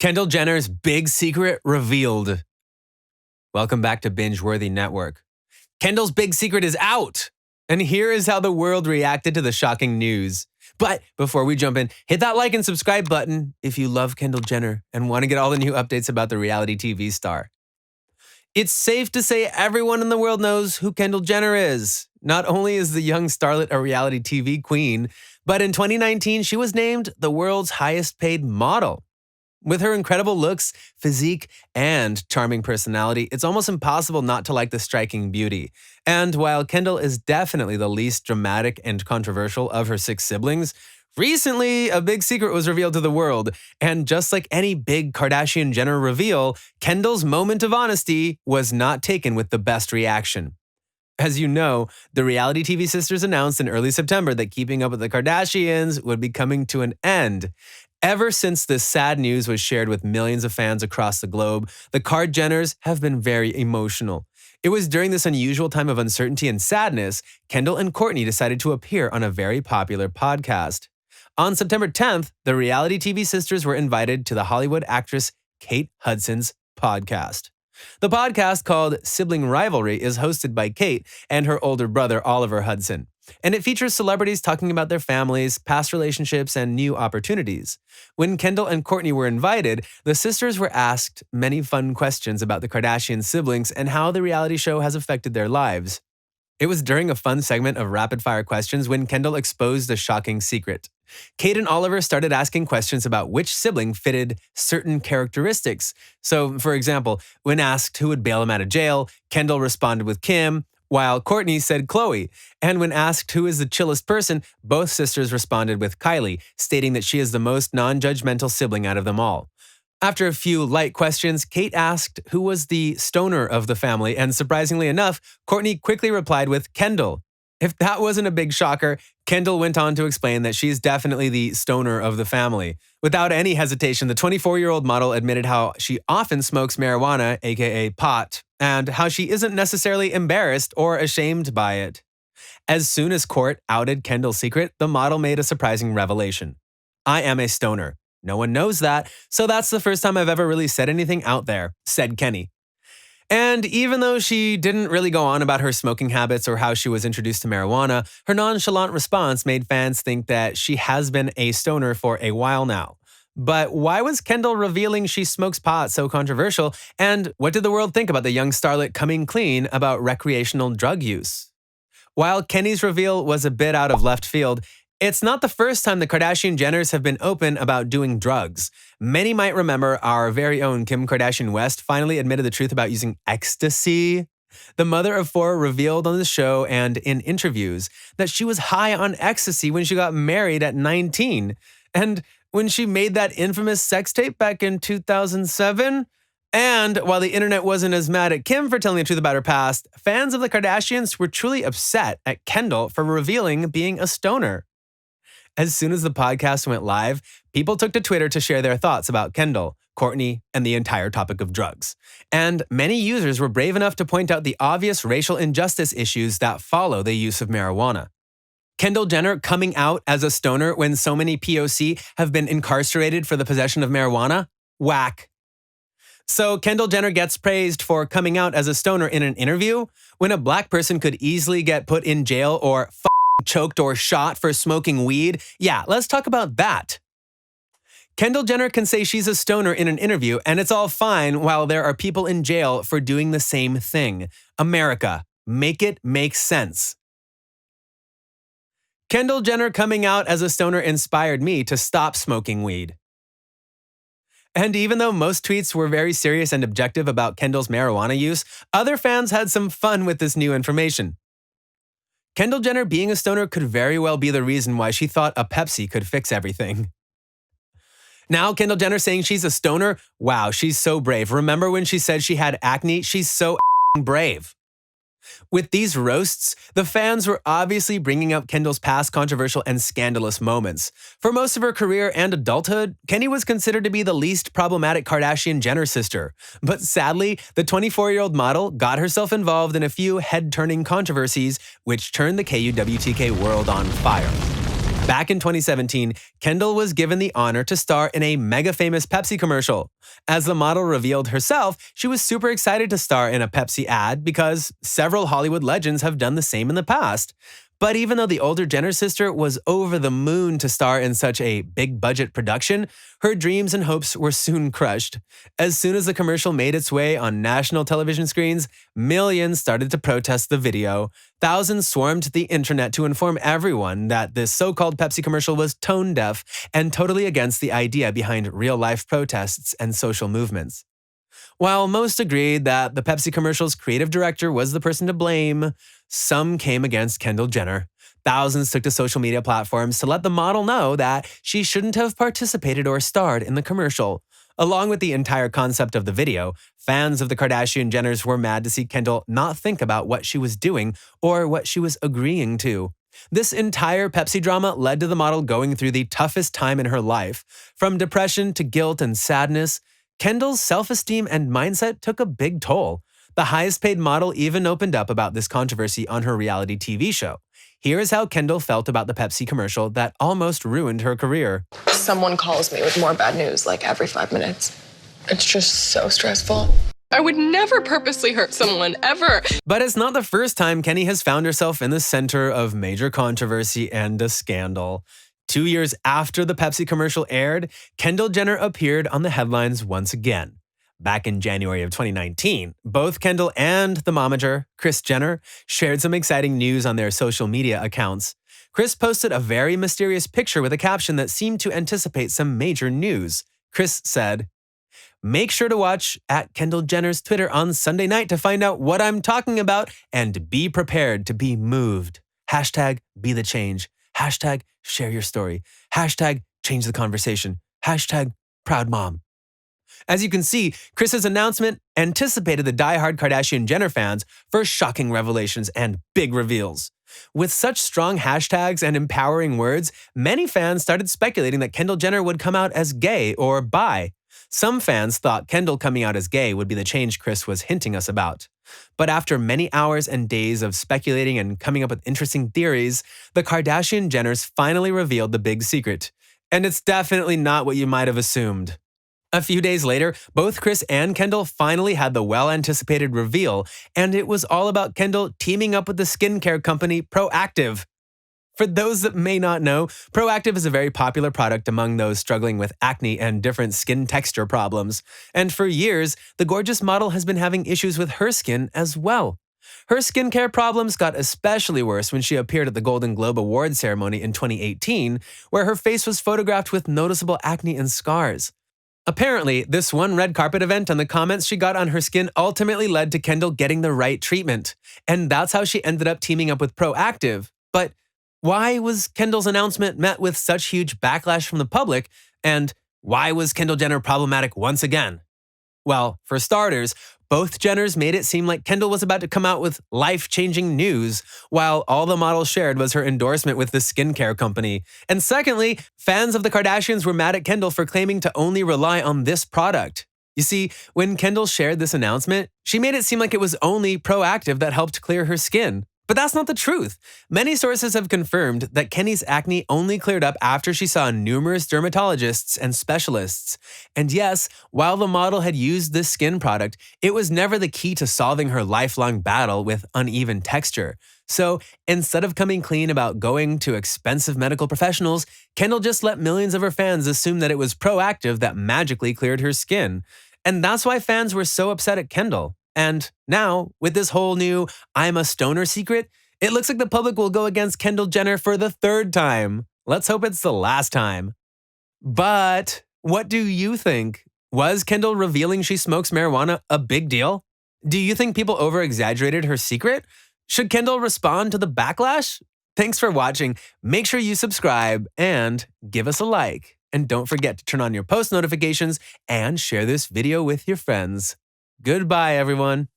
Kendall Jenner's big secret revealed. Welcome back to Binge-Worthy Network. Kendall's big secret is out. And here is how the world reacted to the shocking news. But before we jump in, hit that like and subscribe button if you love Kendall Jenner and want to get all the new updates about the reality TV star. It's safe to say everyone in the world knows who Kendall Jenner is. Not only is the young starlet a reality TV queen, but in 2019, she was named the world's highest paid model. With her incredible looks, physique, and charming personality, it's almost impossible not to like the striking beauty. And while Kendall is definitely the least dramatic and controversial of her 6 siblings, recently a big secret was revealed to the world. And just like any big Kardashian-Jenner reveal, Kendall's moment of honesty was not taken with the best reaction. As you know, the reality TV sisters announced in early September that Keeping Up with the Kardashians would be coming to an end. Ever since this sad news was shared with millions of fans across the globe, the Kard Jenners have been very emotional. It was during this unusual time of uncertainty and sadness, Kendall and Kourtney decided to appear on a very popular podcast. On September 10th, the reality TV sisters were invited to the Hollywood actress Kate Hudson's podcast. The podcast, called Sibling Rivalry, is hosted by Kate and her older brother, Oliver Hudson. And it features celebrities talking about their families, past relationships, and new opportunities. When Kendall and Kourtney were invited, the sisters were asked many fun questions about the Kardashian siblings and how the reality show has affected their lives. It was during a fun segment of rapid-fire questions when Kendall exposed a shocking secret. Kate and Oliver started asking questions about which sibling fitted certain characteristics. So, for example, when asked who would bail him out of jail, Kendall responded with Kim, while Kourtney said Khloe. And when asked who is the chillest person, both sisters responded with Kylie, stating that she is the most non-judgmental sibling out of them all. After a few light questions, Kate asked who was the stoner of the family, and surprisingly enough, Kourtney quickly replied with Kendall. If that wasn't a big shocker, Kendall went on to explain that she's definitely the stoner of the family. Without any hesitation, the 24-year-old model admitted how she often smokes marijuana, aka pot, and how she isn't necessarily embarrassed or ashamed by it. As soon as Kourt outed Kendall's secret, the model made a surprising revelation. "I am a stoner. No one knows that, so that's the first time I've ever really said anything out there," said Kenny. And even though she didn't really go on about her smoking habits or how she was introduced to marijuana, her nonchalant response made fans think that she has been a stoner for a while now. But why was Kendall revealing she smokes pot so controversial? And what did the world think about the young starlet coming clean about recreational drug use? While Kenny's reveal was a bit out of left field, it's not the first time the Kardashian-Jenners have been open about doing drugs. Many might remember our very own Kim Kardashian West finally admitted the truth about using ecstasy. The mother of 4 revealed on the show and in interviews that she was high on ecstasy when she got married at 19. And when she made that infamous sex tape back in 2007. And while the internet wasn't as mad at Kim for telling the truth about her past, fans of the Kardashians were truly upset at Kendall for revealing being a stoner. As soon as the podcast went live, people took to Twitter to share their thoughts about Kendall, Kourtney, and the entire topic of drugs. And many users were brave enough to point out the obvious racial injustice issues that follow the use of marijuana. Kendall Jenner coming out as a stoner when so many POC have been incarcerated for the possession of marijuana? Whack. So Kendall Jenner gets praised for coming out as a stoner in an interview when a black person could easily get put in jail or choked or shot for smoking weed? Yeah, let's talk about that. Kendall Jenner can say she's a stoner in an interview, and it's all fine while there are people in jail for doing the same thing. America, make it make sense. Kendall Jenner coming out as a stoner inspired me to stop smoking weed. And even though most tweets were very serious and objective about Kendall's marijuana use, other fans had some fun with this new information. Kendall Jenner being a stoner could very well be the reason why she thought a Pepsi could fix everything. Now Kendall Jenner saying she's a stoner? Wow, she's so brave. Remember when she said she had acne? She's so brave. With these roasts, the fans were obviously bringing up Kendall's past controversial and scandalous moments. For most of her career and adulthood, Kenny was considered to be the least problematic Kardashian-Jenner sister. But sadly, the 24-year-old model got herself involved in a few head-turning controversies, which turned the KUWTK world on fire. Back in 2017, Kendall was given the honor to star in a mega famous Pepsi commercial. As the model revealed herself, she was super excited to star in a Pepsi ad because several Hollywood legends have done the same in the past. But even though the older Jenner sister was over the moon to star in such a big budget production, her dreams and hopes were soon crushed. As soon as the commercial made its way on national television screens, millions started to protest the video. Thousands swarmed the internet to inform everyone that this so-called Pepsi commercial was tone deaf and totally against the idea behind real-life protests and social movements. While most agreed that the Pepsi commercial's creative director was the person to blame, some came against Kendall Jenner. Thousands took to social media platforms to let the model know that she shouldn't have participated or starred in the commercial. Along with the entire concept of the video, fans of the Kardashian Jenners were mad to see Kendall not think about what she was doing or what she was agreeing to. This entire Pepsi drama led to the model going through the toughest time in her life. From depression to guilt and sadness, Kendall's self-esteem and mindset took a big toll. The highest-paid model even opened up about this controversy on her reality TV show. Here is how Kendall felt about the Pepsi commercial that almost ruined her career. Someone calls me with more bad news like every 5 minutes. It's just so stressful. I would never purposely hurt someone, ever. But it's not the first time Kenny has found herself in the center of major controversy and a scandal. 2 years after the Pepsi commercial aired, Kendall Jenner appeared on the headlines once again. Back in January of 2019, both Kendall and the momager, Kris Jenner, shared some exciting news on their social media accounts. Kris posted a very mysterious picture with a caption that seemed to anticipate some major news. Kris said, "Make sure to watch at Kendall Jenner's Twitter on Sunday night to find out what I'm talking about and be prepared to be moved. Hashtag be the change. Hashtag share your story. Hashtag change the conversation. Hashtag proud mom." As you can see, Kris's announcement anticipated the diehard Kardashian Jenner fans for shocking revelations and big reveals. With such strong hashtags and empowering words, many fans started speculating that Kendall Jenner would come out as gay or bi. Some fans thought Kendall coming out as gay would be the change Kris was hinting us about. But after many hours and days of speculating and coming up with interesting theories, the Kardashian Jenners finally revealed the big secret. And it's definitely not what you might have assumed. A few days later, both Kris and Kendall finally had the well-anticipated reveal, and it was all about Kendall teaming up with the skincare company Proactiv. For those that may not know, Proactiv is a very popular product among those struggling with acne and different skin texture problems. And for years, the gorgeous model has been having issues with her skin as well. Her skincare problems got especially worse when she appeared at the Golden Globe Awards ceremony in 2018, where her face was photographed with noticeable acne and scars. Apparently, this one red carpet event and the comments she got on her skin ultimately led to Kendall getting the right treatment. And that's how she ended up teaming up with Proactiv. But why was Kendall's announcement met with such huge backlash from the public? And why was Kendall Jenner problematic once again? Well, for starters, both Jenners made it seem like Kendall was about to come out with life-changing news, while all the model shared was her endorsement with the skincare company. And secondly, fans of the Kardashians were mad at Kendall for claiming to only rely on this product. You see, when Kendall shared this announcement, she made it seem like it was only Proactiv that helped clear her skin. But that's not the truth. Many sources have confirmed that Kenny's acne only cleared up after she saw numerous dermatologists and specialists. And yes, while the model had used this skin product, it was never the key to solving her lifelong battle with uneven texture. So instead of coming clean about going to expensive medical professionals, Kendall just let millions of her fans assume that it was Proactiv that magically cleared her skin. And that's why fans were so upset at Kendall. And now, with this whole new "I'm a stoner" secret, it looks like the public will go against Kendall Jenner for the third time. Let's hope it's the last time. But what do you think? Was Kendall revealing she smokes marijuana a big deal? Do you think people over-exaggerated her secret? Should Kendall respond to the backlash? Thanks for watching. Make sure you subscribe and give us a like. And don't forget to turn on your post notifications and share this video with your friends. Goodbye, everyone.